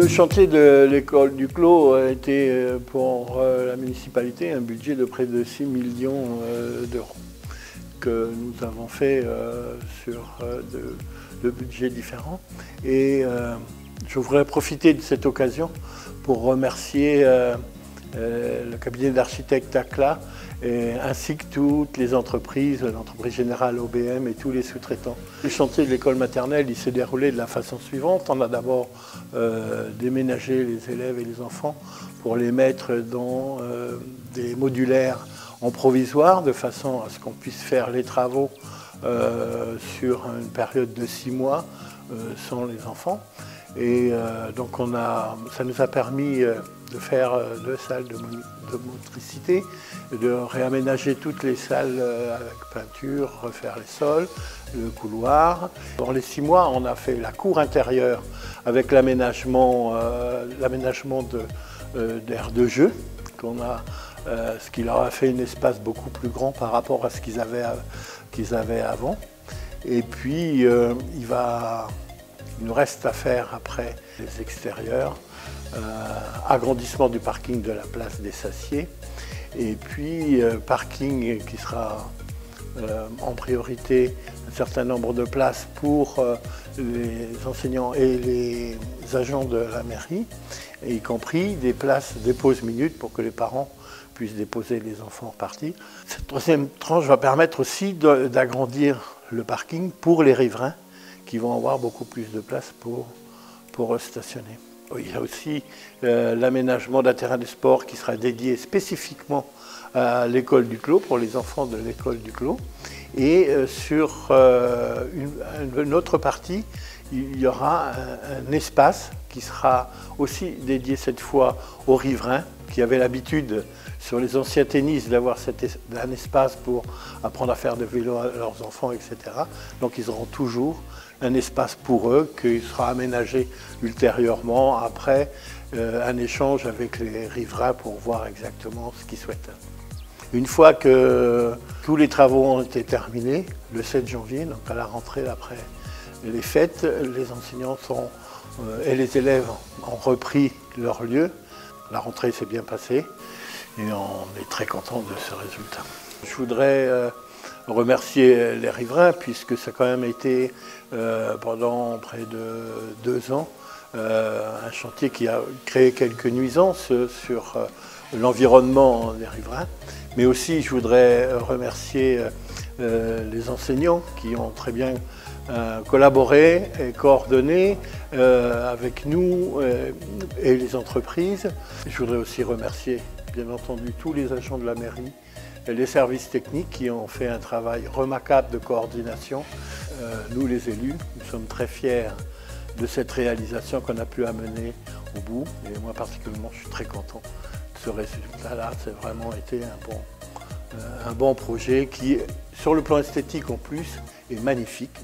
Le chantier de l'école du Clos a été pour la municipalité un budget de près de 6 millions d'euros que nous avons fait sur de budgets différents. Et je voudrais profiter de cette occasion pour remercier le cabinet d'architectes ACLA ainsi que toutes les entreprises, l'entreprise générale OBM et tous les sous-traitants. Le chantier de l'école maternelle il s'est déroulé de la façon suivante. On a d'abord déménagé les élèves et les enfants pour les mettre dans des modulaires en provisoire de façon à ce qu'on puisse faire les travaux sur une période de 6 mois sans les enfants. Et donc ça nous a permis de faire 2 salles de motricité, de réaménager toutes les salles avec peinture, refaire les sols, le couloir. Dans les 6 mois, on a fait la cour intérieure avec l'aménagement d'aires de jeu, ce qui leur a fait un espace beaucoup plus grand par rapport à ce qu'ils avaient avant. Et puis, il nous reste à faire après les extérieurs, agrandissement du parking de la place des Saciers, et puis parking qui sera en priorité un certain nombre de places pour les enseignants et les agents de la mairie, y compris des places des pauses minutes pour que les parents puissent déposer les enfants repartis. Cette 3e tranche va permettre aussi d'agrandir le parking pour les riverains qui vont avoir beaucoup plus de place pour stationner. Il y a aussi l'aménagement d'un terrain de sport qui sera dédié spécifiquement à l'école du Clos, pour les enfants de l'école du Clos. Et sur une autre partie, il y aura un espace qui sera aussi dédié cette fois aux riverains, qui avaient l'habitude sur les anciens tennis d'avoir un espace pour apprendre à faire de vélo à leurs enfants, etc. Donc ils auront toujours un espace pour eux qui sera aménagé ultérieurement après un échange avec les riverains pour voir exactement ce qu'ils souhaitent. Une fois que tous les travaux ont été terminés, le 7 janvier, donc à la rentrée après les fêtes, les enseignants et les élèves ont repris leur lieu. La rentrée s'est bien passée et on est très content de ce résultat. Je voudrais remercier les riverains puisque ça a quand même été pendant près de 2 ans un chantier qui a créé quelques nuisances sur l'environnement des riverains. Mais aussi je voudrais remercier les enseignants qui ont très bien collaboré et coordonné avec nous et les entreprises. Je voudrais aussi remercier bien entendu tous les agents de la mairie et les services techniques qui ont fait un travail remarquable de coordination. Nous les élus, nous sommes très fiers de cette réalisation qu'on a pu amener au bout. Et moi particulièrement, je suis très content de ce résultat-là. C'est vraiment été un bon projet qui, sur le plan esthétique en plus, est magnifique.